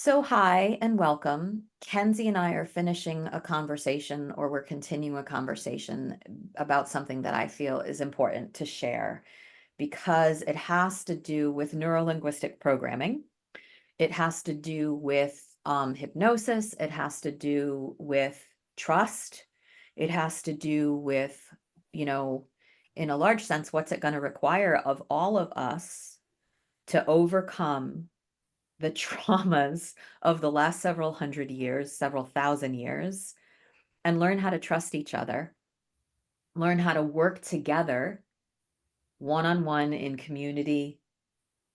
So, hi and welcome. Kenzie and I are finishing a conversation, or we're continuing a conversation about something that I feel is important to share because it has to do with neurolinguistic programming. It has to do with hypnosis. It has to do with trust. It has to do with, you know, in a large sense, what's it going to require of all of us to overcome the traumas of the last several hundred years, several thousand years, and learn how to trust each other, learn how to work together one on one in community,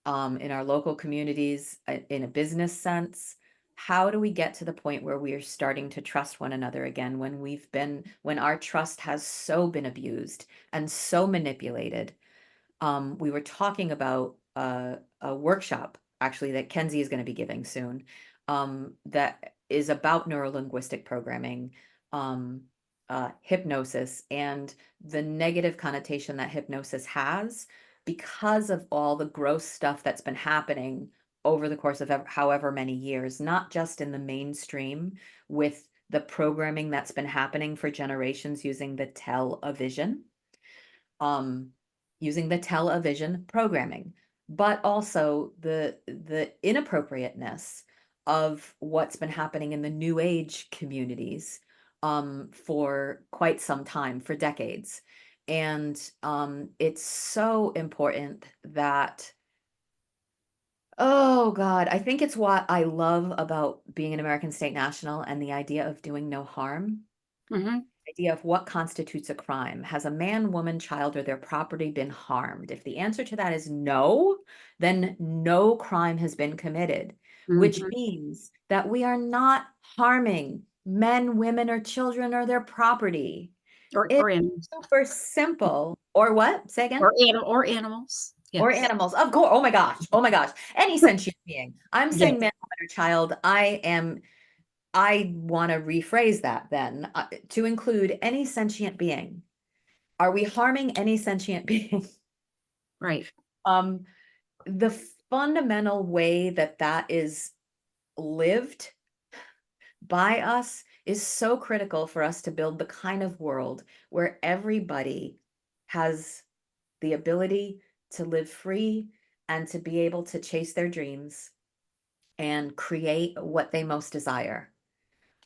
in our local communities, in a business sense. How do we get to the point where we are starting to trust one another again when our trust has so been abused and so manipulated? We were talking about a workshop actually that Kenzie is going to be giving soon, that is about neurolinguistic programming, um, hypnosis, and the negative connotation that hypnosis has because of all the gross stuff that's been happening over the course of however many years, not just in the mainstream with the programming that's been happening for generations using the television, um, using the television programming, but also the inappropriateness of what's been happening in the new age communities for quite some time, for decades. And it's so important that, oh God, I think it's what I love about being an American state national and the idea of doing no harm, Mhm. idea of what constitutes a crime. Has a man, woman, child, or their property been harmed? If the answer to that is no, then no crime has been committed, which Mhm. means that we are not harming men, women, or children or their property. Or It's animals. super simple. Or what? Say again? Or animals. Or Yes. animals. Of course. Oh my gosh. Oh my gosh. Any sentient being. I'm saying Yes. man, woman, or child. I want to rephrase that then, to include any sentient being. Are we harming any sentient being? Right. Um, the fundamental way that that is lived by us is so critical for us to build the kind of world where everybody has the ability to live free and to be able to chase their dreams and create what they most desire.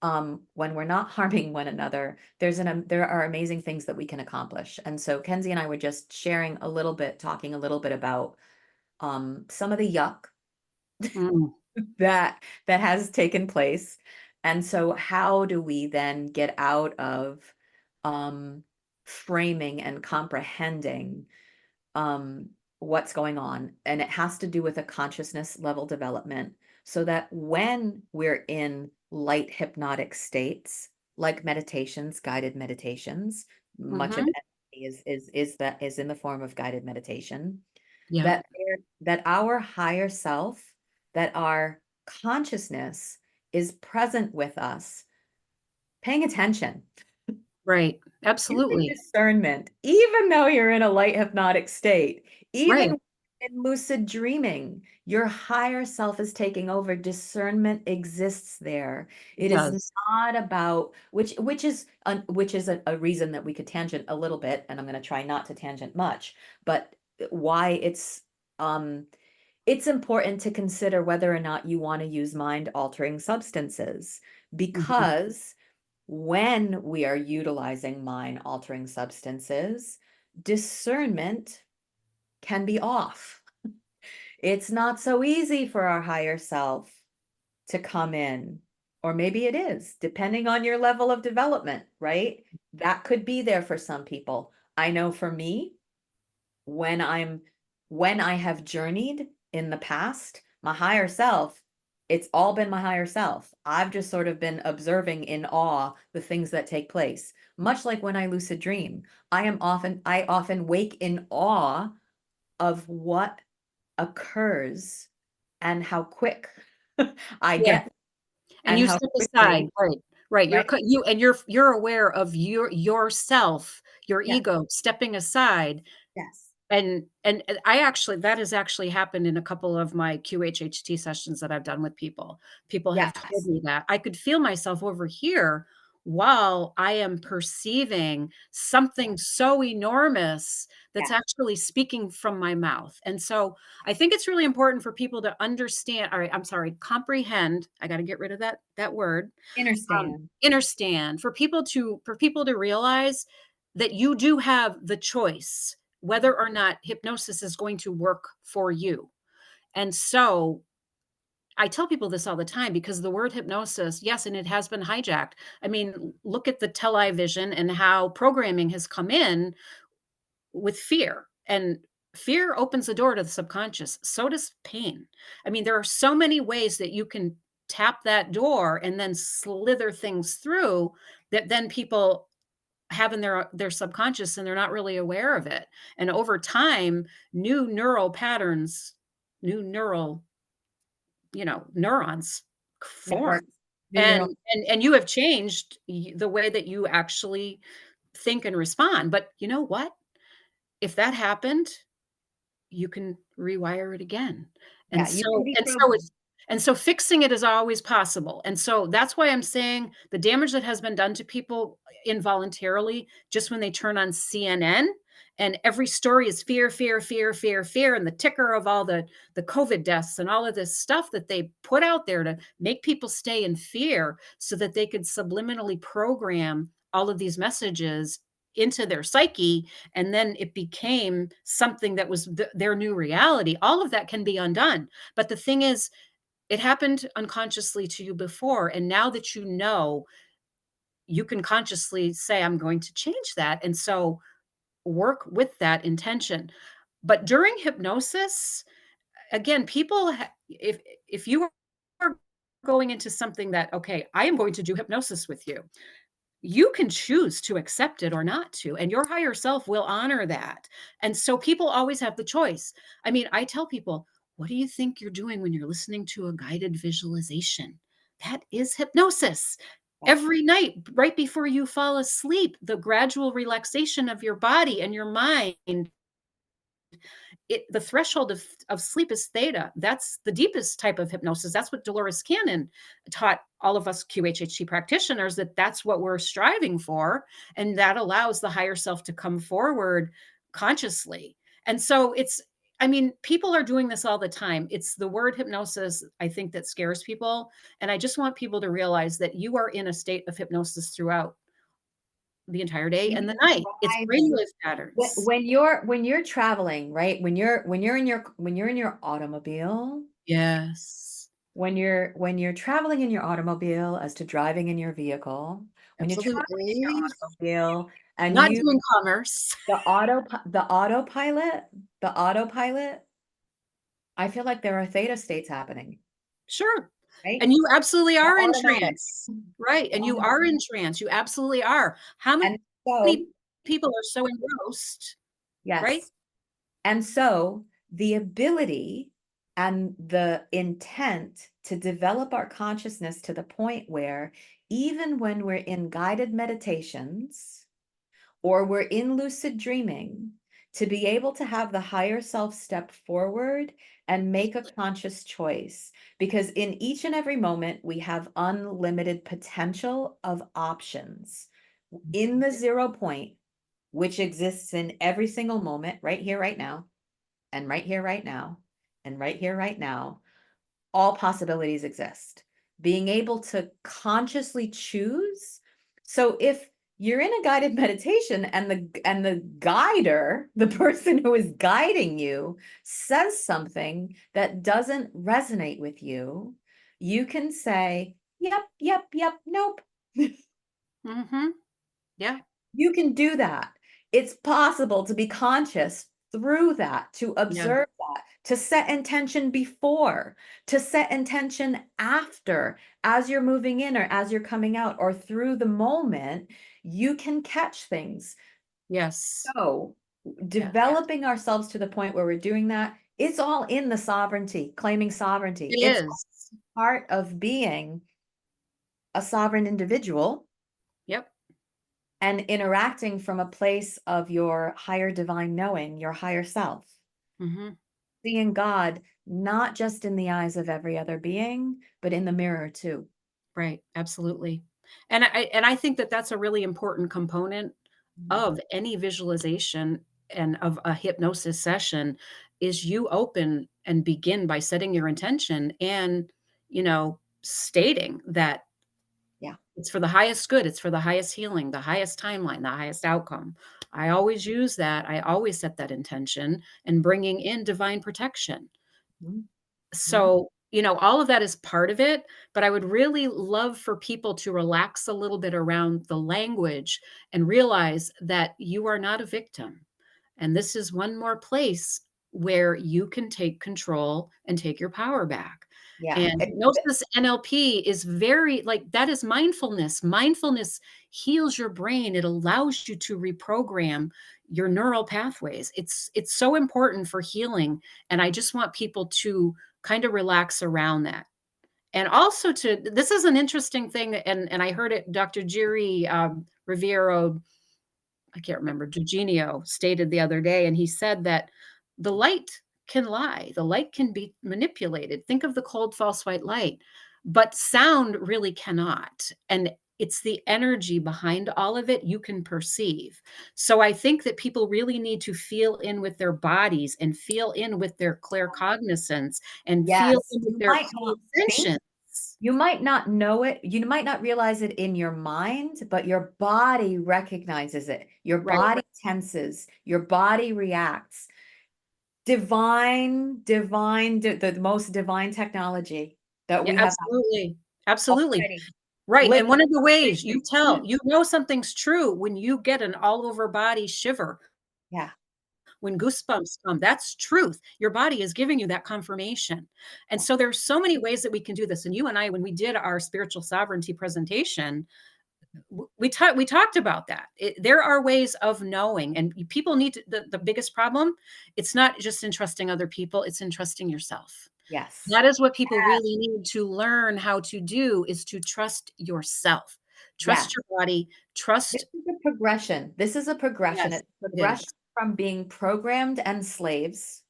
When we're not harming one another, there are amazing things that we can accomplish. And so Kenzie and I were just sharing a little bit, talking a little bit about some of the yuck Mm. that has taken place. And so how do we then get out of um, framing and comprehending um, what's going on? And it has to do with a consciousness level development so that when we're in light hypnotic states, like meditations, guided meditations, much of Mhm. it is in the form of guided meditation, Yeah. that our higher self, that our consciousness is present with us, paying attention, Right. using Absolutely. discernment, even though you're in a light hypnotic state, Right. even in lucid dreaming, your higher self is taking over. Discernment exists there. It It is does. not about which is a reason that we could tangent a little bit, and I'm going to try not to tangent much, but why um it's important to consider whether or not you want to use mind altering substances, Mhm. because when we are utilizing mind altering substances, discernment can be off. It's not so easy for our higher self to come in, or maybe it is, depending on your level of development, right? That could be there for some people. I know for me, when I'm when I have journeyed in the past, my higher self, it's all been my higher self. I've just sort of been observing in awe the things that take place. Much like when I lucid dream, I often wake in awe of what occurs and how quick I Yeah. get And and you how step aside. quickly, Right. Right. right? You're aware of yourself, your Yes, ego stepping aside yes. And I actually that has actually happened in a couple of my QHHT sessions that I've done with people. People have told Yes. me that. I could feel myself over here while I am perceiving Yeah. something so enormous that's Yeah. actually speaking from my mouth. And so I think it's really important for people to understand, all right, I'm sorry, comprehend. I got to get rid of that word. Understand. Understand, for people to realize that you do have the choice whether or not hypnosis is going to work for you. And so I tell people this all the time because the word hypnosis, yes, and it has been hijacked. I mean, look at the television and how programming has come in with fear. And fear opens the door to the subconscious. So does pain. I mean, there are so many ways that you can tap that door and then slither things through that then people have in their subconscious and they're not really aware of it. And over time, new neural patterns, new neural, neurons form. Networks. New And neural. and you have changed the way that you actually think and respond. But you know what? If that happened, you can rewire it again. And Yeah, you can so be and so programmed. it's and so fixing it is always possible. And so that's why I'm saying the damage that has been done to people involuntarily just when they turn on CNN and every story is fear, fear, fear, fear, fear, and the ticker of all the COVID deaths and all of this stuff that they put out there to make people stay in fear so that they could subliminally program all of these messages into their psyche, and then it became something that was their new reality. All of that can be undone. But the thing is, it happened unconsciously to you before. And now that you know, you can consciously say, I'm going to change that. And so work with that intention. But during hypnosis, again, if you are going into something that, okay, I am going to do hypnosis with you, you can choose to accept it or not to, and your higher self will honor that. And so people always have the choice. I mean, I tell people, what do you think you're doing when you're listening to a guided visualization? That is hypnosis. Yeah. Every night, right before you fall asleep, the gradual relaxation of your body and your mind, the threshold of sleep is theta. That's the deepest type of hypnosis. That's what Dolores Cannon taught all of us QHHT practitioners, that that's what we're striving for, and that allows the higher self to come forward consciously. And so I mean, people are doing this all the time. It's the word hypnosis, I think, that scares people. And I just want people to realize that you are in a state of hypnosis throughout the entire day You and the night. It's thrive brainwave patterns. when you're traveling, right? When you're in your automobile, Yes, when you're traveling in your automobile as to driving in your vehicle, when you're traveling in your absolutely. automobile and Not you doing commerce. the autopilot, I feel like there are theta states happening, Sure. right? And you absolutely The are in automatic. trance. Right, The and you automatic. are in trance, you absolutely are. How And many so, people are so engrossed, right? yes. And so the ability and the intent to develop our consciousness to the point where even when we're in guided meditations or we're in lucid dreaming, to be able to have the higher self step forward and make a conscious choice. Because in each and every moment, we have unlimited potential of options. In the 0 point, which exists in every single moment, right here, right now, and right here, right now, and right here, right now, all possibilities exist. Being able to consciously choose. So if you're in a guided meditation and the guider, the person who is guiding you, says something that doesn't resonate with you, you can say, yep, yep, yep, nope. Mhm. Yeah, You can do that. It's possible to be conscious through that, to yeah, observe that, to set intention before, to set intention after, as you're moving in or as you're coming out, or through the moment, you can catch things. yes, So, yeah. developing ourselves to the point where we're doing that, it's all in the sovereignty, claiming sovereignty. It It's is. part of being a sovereign individual. Yep. and interacting from a place of your higher divine knowing, your higher self, Mhm. seeing God not just in the eyes of every other being, but in the mirror too. Right, absolutely. And I think that that's a really important component Mhm. of any visualization and of a hypnosis session is you open and begin by setting your intention and, stating that Yeah. it's for the highest good, it's for the highest healing, the highest timeline, the highest outcome. I always use that. I always set that intention and bringing in divine protection. Mhm. Mhm. So, all of that is part of it, but I would really love for people to relax a little bit around the language and realize that you are not a victim. And this is one more place where you can take control and take your power back. Yeah. And hypnosis NLP is very like that is mindfulness. Mindfulness heals your brain. It allows you to reprogram your neural pathways. It's so important for healing, and I just want people to kind of relax around that. And also to this is an interesting thing, and I heard it Dr. Jiri, Riviero, I can't remember, Eugenio stated the other day, and he said that the light can lie, the light can be manipulated. Think of the cold, false white light, but sound really cannot. And it's the energy behind all of it you can perceive. So I think that people really need to feel in with their bodies and feel in with their claircognizance and feel Yes. in with You their might not think, clairsentience. you might not know it, you might not realize it in your mind, but your body recognizes it. Your Right. body tenses, your body reacts. The most divine technology that Yeah, we have absolutely. Absolutely. already. Right, and Living. one of the ways you know something's true when you get an all over body shiver, Yeah. when goosebumps come, that's truth. Your body is giving you that confirmation. And Yeah. so there's so many ways that we can do this. And you and I, when we did our spiritual sovereignty presentation, we talked about that. There are ways of knowing, and people need to, the biggest problem. It's not just in trusting other people; it's in trusting yourself. Yes. That is what people really need to learn how to do is to trust yourself. Yes. Trust your body, This trust. is a progression. This is a progression. Yes, It's a it is. progression from being programmed and slaves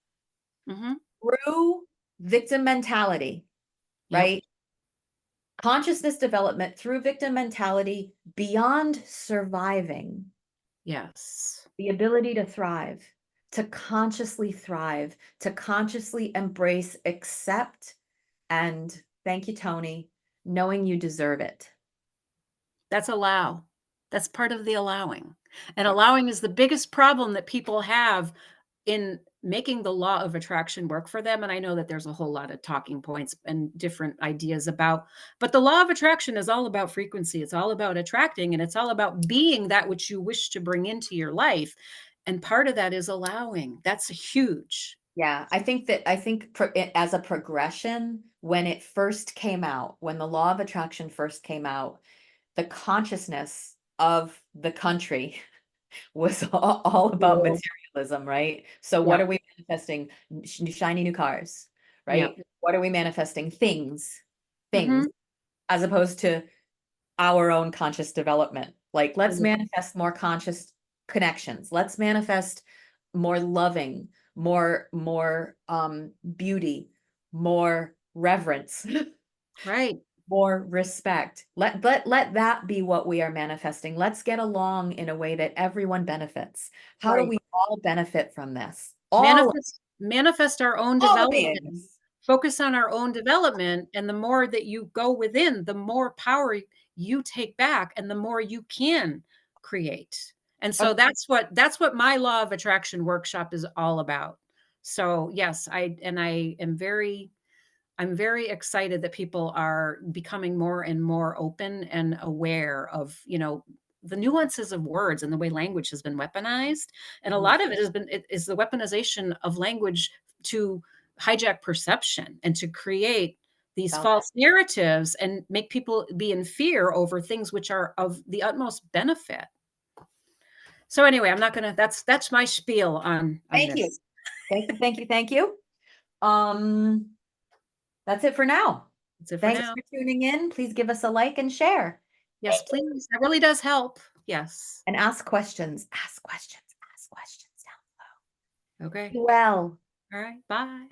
Mhm. through victim mentality, Yep. right? Consciousness development through victim mentality beyond surviving, Yes. the ability thrive, to consciously embrace, accept, and thank you, Tony, knowing you deserve it. That's allow. That's part of the allowing. And Yeah. allowing is the biggest problem that people have in making the law of attraction work for them. And I know that there's a whole lot of talking points and different ideas about, but the law of attraction is all about frequency. It's all about attracting and it's all about being that which you wish to bring into your life. And part of that is allowing. That's huge. Yeah, as a progression, when it first came out, when the law of attraction first came out, the consciousness of the country was all about World. materialism, right? So what Yep. are we manifesting? Shiny new cars, Yep. right? What are we manifesting? Things, Hmm. as opposed to our own conscious development. Like, let's manifest more conscious connections. Let's manifest more loving, more beauty, more reverence, Right. more respect. Let that be what we are manifesting. Let's get along in a way that everyone benefits. How do Right. we all benefit from this? Manifest our own All the development. beings. Focus on our own development, and the more that you go within, the more power you take back and the more you can create. And so Okay. that's what my law of attraction workshop is all about. So, yes, I'm very excited that people are becoming more and more open and aware of, the nuances of words and the way language has been weaponized. And a Mhm. lot of it is the weaponization of language to hijack perception and to create these About that. false narratives and make people be in fear over things which are of the utmost benefit. So anyway, I'm not gonna that's my spiel on Thank you. this. Thank you. Thank you. Thank you. Um, that's it for now. That's it for Thanks now. for tuning in. Please give us a like and share. Yes, Thank you. please. That really does help. Yes. and ask questions, ask questions, ask questions. Okay. Be well. All right. Bye.